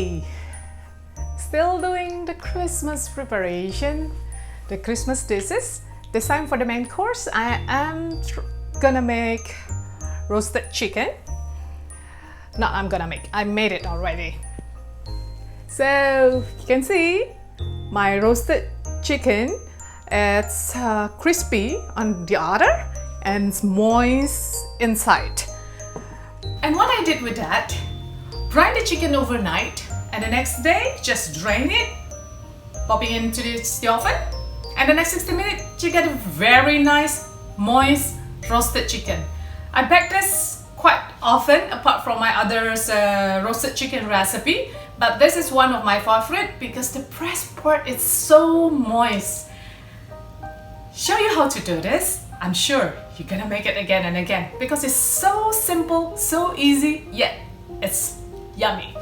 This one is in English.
Hey! Still doing the Christmas preparation, the Christmas dishes. This time for the main course, I am gonna make roasted chicken. I made it already. So you can see my roasted chicken. It's crispy on the outer and moist inside. And what I did with that, brine the chicken overnight, and the next day just drain it, pop it into the oven, and the next 60 minutes you get a very nice moist roasted chicken. I bake this quite often apart from my other roasted chicken recipe, but this is one of my favorite because the breast part is so moist. Show you how to do this. I'm sure you're gonna make it again and again because it's so simple, so easy, yet it's yummy.